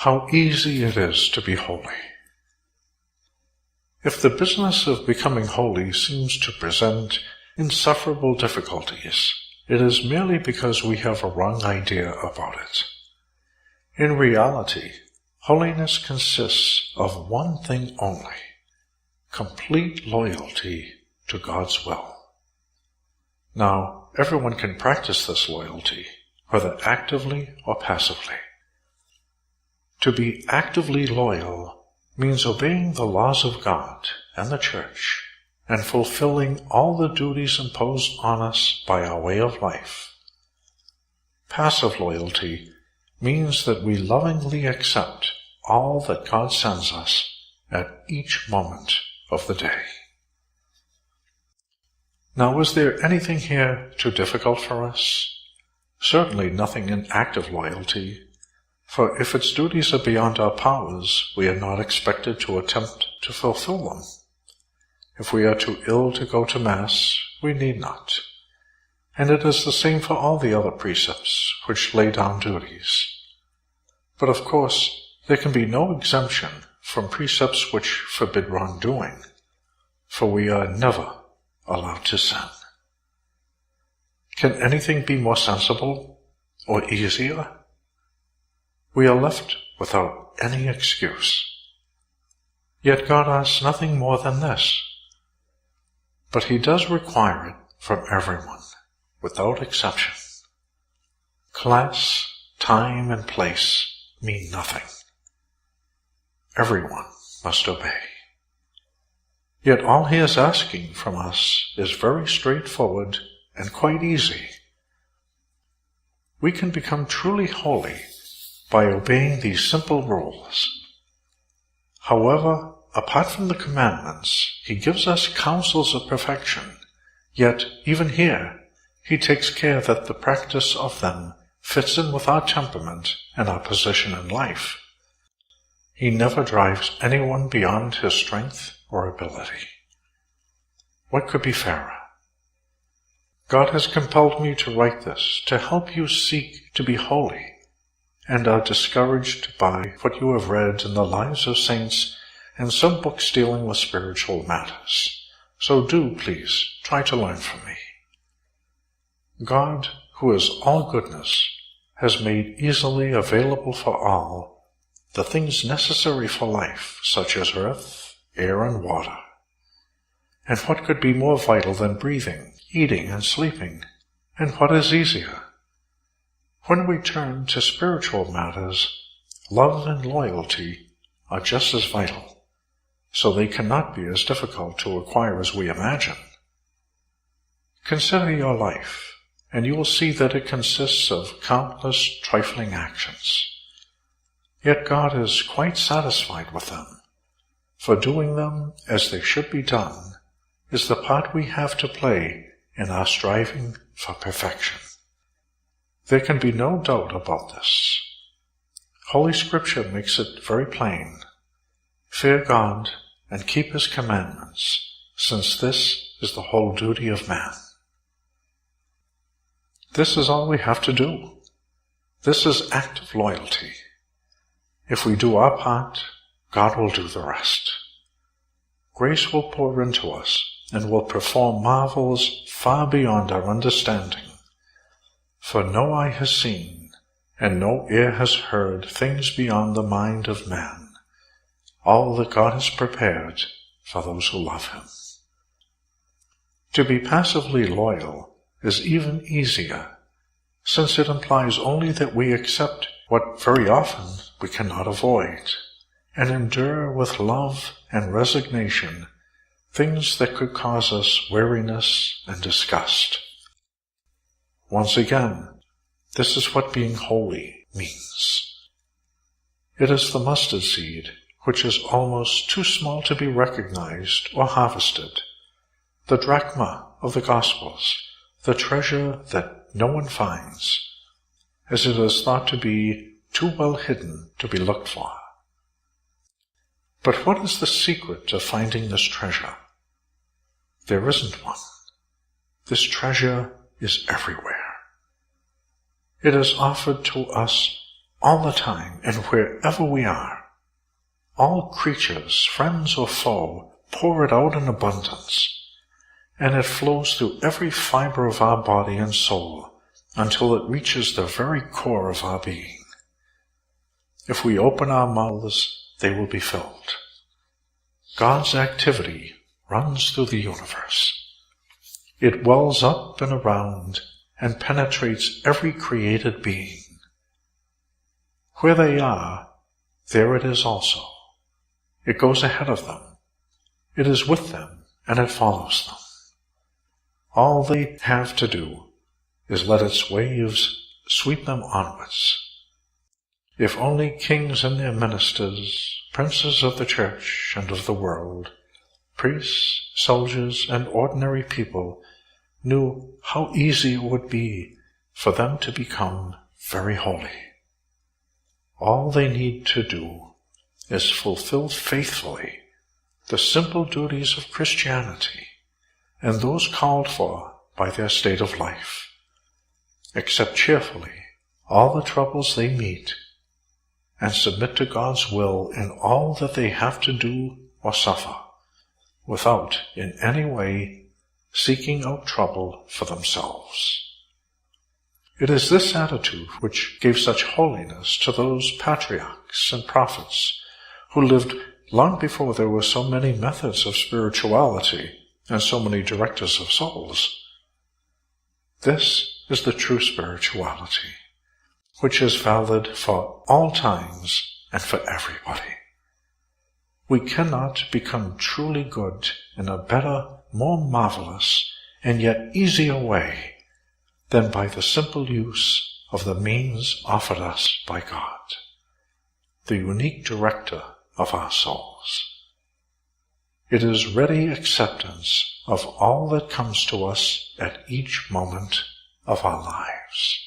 How easy it is to be holy. If the business of becoming holy seems to present insufferable difficulties, it is merely because we have a wrong idea about it. In reality, holiness consists of one thing only: complete loyalty to God's will. Now, everyone can practice this loyalty, whether actively or passively. To be actively loyal means obeying the laws of God and the Church and fulfilling all the duties imposed on us by our way of life. Passive loyalty means that we lovingly accept all that God sends us at each moment of the day. Now, is there anything here too difficult for us? Certainly nothing in active loyalty, for if its duties are beyond our powers, we are not expected to attempt to fulfill them. If we are too ill to go to Mass, we need not. And it is the same for all the other precepts which lay down duties. But of course, there can be no exemption from precepts which forbid wrongdoing, for we are never allowed to sin. Can anything be more sensible or easier? We are left without any excuse. Yet God asks nothing more than this. But He does require it from everyone, without exception. Class, time, and place mean nothing. Everyone must obey. Yet all He is asking from us is very straightforward and quite easy. We can become truly holy by obeying these simple rules. However, apart from the commandments, He gives us counsels of perfection, yet even here He takes care that the practice of them fits in with our temperament and our position in life. He never drives anyone beyond his strength or ability. What could be fairer? God has compelled me to write this to help you seek to be holy, and are discouraged by what you have read in the lives of saints and some books dealing with spiritual matters. So do, please, try to learn from me. God, who is all goodness, has made easily available for all the things necessary for life, such as earth, air, and water. And what could be more vital than breathing, eating, and sleeping? And what is easier? When we turn to spiritual matters, love and loyalty are just as vital, so they cannot be as difficult to acquire as we imagine. Consider your life, and you will see that it consists of countless trifling actions. Yet God is quite satisfied with them, for doing them as they should be done is the part we have to play in our striving for perfection. There can be no doubt about this. Holy Scripture makes it very plain. Fear God and keep His commandments, since this is the whole duty of man. This is all we have to do. This is active loyalty. If we do our part, God will do the rest. Grace will pour into us and will perform marvels far beyond our understanding. For no eye has seen, and no ear has heard things beyond the mind of man, all that God has prepared for those who love Him. To be passively loyal is even easier, since it implies only that we accept what very often we cannot avoid, and endure with love and resignation things that could cause us weariness and disgust. Once again, this is what being holy means. It is the mustard seed, which is almost too small to be recognized or harvested, the drachma of the Gospels, the treasure that no one finds, as it is thought to be too well hidden to be looked for. But what is the secret of finding this treasure? There isn't one. This treasure is everywhere. It is offered to us all the time and wherever we are. All creatures, friends or foe, pour it out in abundance, and it flows through every fiber of our body and soul until it reaches the very core of our being. If we open our mouths, they will be filled. God's activity runs through the universe. It wells up and around and penetrates every created being. Where they are, there it is also. It goes ahead of them. It is with them, and it follows them. All they have to do is let its waves sweep them onwards. If only kings and their ministers, princes of the church and of the world, priests, soldiers, and ordinary people knew how easy it would be for them to become very holy. All they need to do is fulfill faithfully the simple duties of Christianity and those called for by their state of life, accept cheerfully all the troubles they meet, and submit to God's will in all that they have to do or suffer, without in any way seeking out trouble for themselves. It is this attitude which gave such holiness to those patriarchs and prophets who lived long before there were so many methods of spirituality and so many directors of souls. This is the true spirituality, which is valid for all times and for everybody. We cannot become truly good in a better, more marvelous, and yet easier way than by the simple use of the means offered us by God, the unique director of our souls. It is ready acceptance of all that comes to us at each moment of our lives.